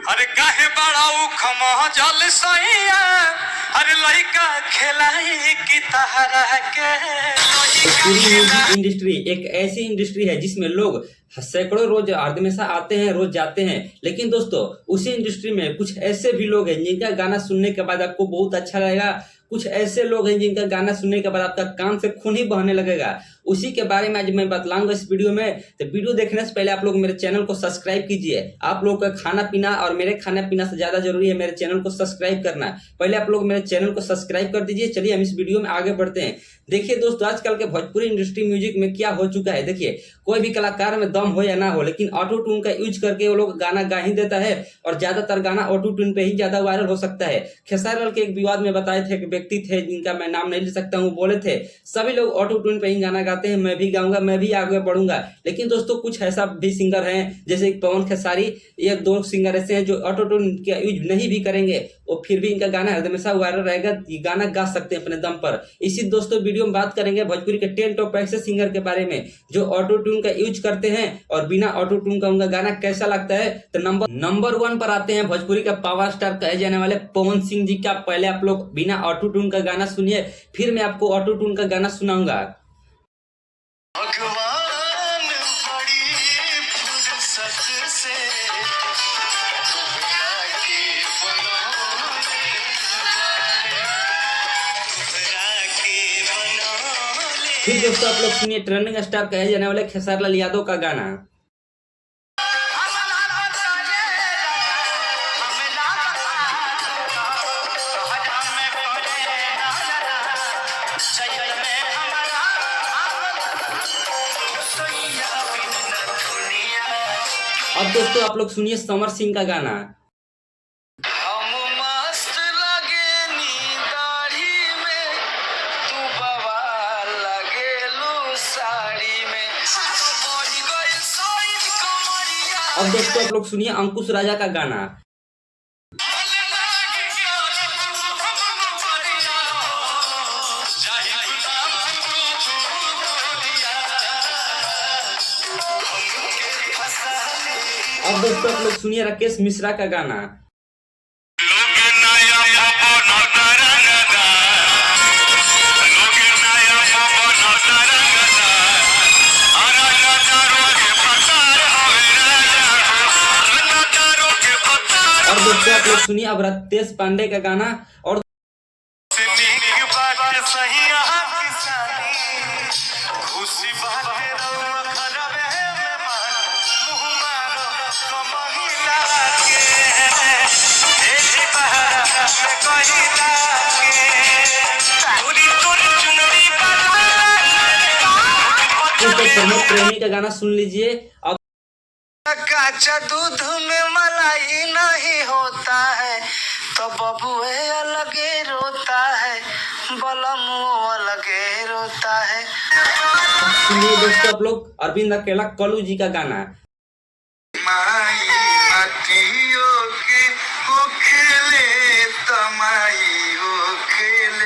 अरे काहे बड़ाऊ खमा जल सैया अरे लइका खेलाई की तहरा के म्यूजिक इंडस्ट्री एक ऐसी इंडस्ट्री है जिसमें लोग सैकड़ों रोज हमेशा आते हैं, रोज जाते हैं। लेकिन दोस्तों उसी इंडस्ट्री में कुछ ऐसे भी लोग हैं जिनका गाना सुनने के बाद आपको बहुत अच्छा लगेगा। कुछ ऐसे लोग हैं जिनका गाना सुनने के बाद आपका कान से खून ही बहने लगेगा। उसी के बारे में आज मैं बतलाऊंगा इस वीडियो में। तो वीडियो देखने से पहले आप लोग मेरे चैनल को सब्सक्राइब कीजिए। आप लोग का खाना पीना और मेरे खाना पीना से ज्यादा जरूरी है मेरे चैनल को सब्सक्राइब करना। पहले आप लोग मेरे चैनल को सब्सक्राइब कर दीजिए। चलिए हम इस वीडियो में आगे बढ़ते हैं। देखिए दोस्तों, आजकल के भोजपुरी इंडस्ट्री म्यूजिक में क्या हो चुका है। देखिए, कोई भी कलाकार में दम हो या ना हो, लेकिन ऑटो ट्यून का यूज करके वो लोग गाना गा ही देता है और ज्यादातर गाना ऑटो ट्यून पे ही ज्यादा वायरल हो सकता है। खेसारी लाल के एक विवाद में बताए थे, एक व्यक्ति थे जिनका मैं नाम नहीं ले सकता हूँ, बोले थे सभी लोग ऑटो ट्यून पे ही गाना गाते हैं, मैं भी गाऊंगा, मैं भी आगे बढ़ूंगा। लेकिन दोस्तों कुछ ऐसा भी सिंगर हैं जैसे पवन खेसारी, ये दो सिंगर ऐसे हैं जो ऑटो ट्यून का यूज नहीं भी करेंगे, वो फिर भी इनका गाना हमेशा वायरल रहेगा, ये गाना गा सकते हैं अपने दम पर। इसी दोस्तों वीडियो में बात करेंगे भोजपुरी के 10 टॉप ऐसे सिंगर के बारे में जो ऑटो ट्यून का यूज करते हैं और बिना ऑटो ट्यून का उनका गाना कैसा लगता है। तो नंबर 1 पर आते हैं भोजपुरी का पावर स्टार कहे जाने वाले पवन सिंह जी का। पहले आप लोग बिना ऑटो ट्यून का गाना सुनिए, फिर मैं आपको ऑटो ट्यून का गाना सुनाऊंगा। फिर दोस्तों आप लोग सुनिए ट्रेंडिंग स्टार कहे जाने वाले खेसारी लाल यादव का गाना। अब दोस्तों आप लोग सुनिए समर सिंह का गाना। अब दोस्तों आप लोग सुनिए अंकुश राजा का गाना। अब दोस्तों आप लोग सुनिए राकेश मिश्रा का गाना। और दोस्तों आप लोग सुनिए अब रितेश पांडे का गाना। और प्रेमी का गाना सुन लीजिए। अब काचा दूध में मलाई नहीं होता है तो बबुए अलगे रोता है, बलमो अलगे रोता है। सुनिए दोस्तों आप लोग अरविंद अकेला कलू जी का गाना।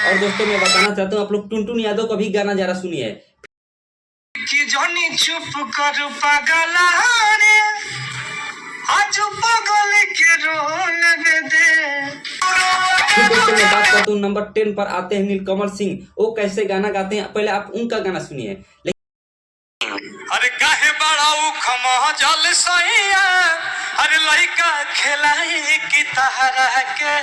और दोस्तों मैं बताना चाहता हूँ आप लोग टुनटुन यादव का भी गाना जरा सुनिए। कि जनी चुप कर पागला रे आज पागल के रोल दे। दोस्तों मैं बात करता हूँ नंबर 10 पर आते हैं नीलकमल सिंह। वो कैसे गाना गाते हैं पहले आप उनका गाना सुनिए। अरे काहे बड़ाऊ खमा जल सैया अरे लइका खेलाई की तहरा के।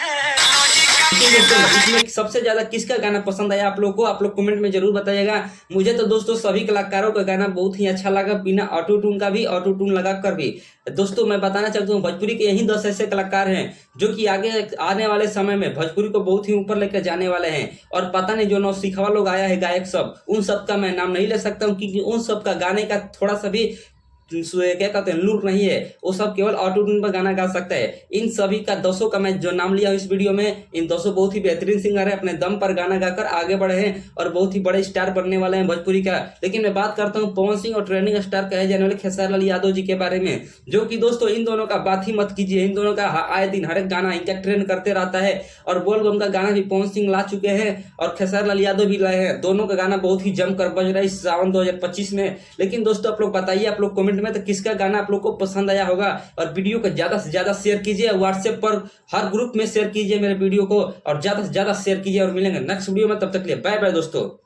इसमें सबसे ज्यादा किसका गाना पसंद आया आप लोग को, आप लोग कमेंट में जरूर बताइएगा। मुझे तो दोस्तों सभी कलाकारों का गाना बहुत ही अच्छा लगा, बिना ऑटो ट्यून का भी, ऑटो ट्यून लगा कर भी। दोस्तों मैं बताना चाहता हूँ भोजपुरी के यही 10 ऐसे कलाकार हैं जो कि आगे आने वाले समय में भोजपुरी को बहुत ही ऊपर लेकर जाने वाले हैं। और पता नहीं जो नौसिखवा लोग आया है गायक सब, उन सब का मैं नाम नहीं ले सकता हूँ क्योंकि उन सब का गाने का थोड़ा सा भी क्या कहते हैं लूर नहीं है, वो सब केवल ऑटो ट्यून पर गाना गा सकता है। इन सभी का 200 का मैं जो नाम लिया हूँ इस वीडियो में, इन 200 बहुत ही बेहतरीन सिंगर है, अपने दम पर गाना गाकर आगे बढ़े हैं और बहुत ही बड़े स्टार बनने वाले हैं भोजपुरी का। लेकिन मैं बात करता हूँ पवन सिंह और ट्रेंडिंग स्टार कहे जाने वाले खेसारी लाल यादव जी के बारे में, जो कि दोस्तों इन दोनों का बात ही मत कीजिए। इन दोनों का आए दिन हर एक गाना इनका ट्रेंड करते रहता है और बोल बम का गाना भी पवन सिंह ला चुके हैं और खेसारी लाल यादव भी लाए हैं। दोनों का गाना बहुत ही जमकर बज रहा है इस सावन 2025 में। लेकिन दोस्तों आप लोग बताइए, आप लोग कमेंट कमेंट में तो किसका गाना आप लोग को पसंद आया होगा। और वीडियो को ज़्यादा से ज़्यादा शेयर कीजिए, व्हाट्सएप पर हर ग्रुप में शेयर कीजिए मेरे वीडियो को, और ज़्यादा से ज़्यादा शेयर कीजिए। और मिलेंगे नेक्स्ट वीडियो में, तब तक के लिए बाय बाय दोस्तों।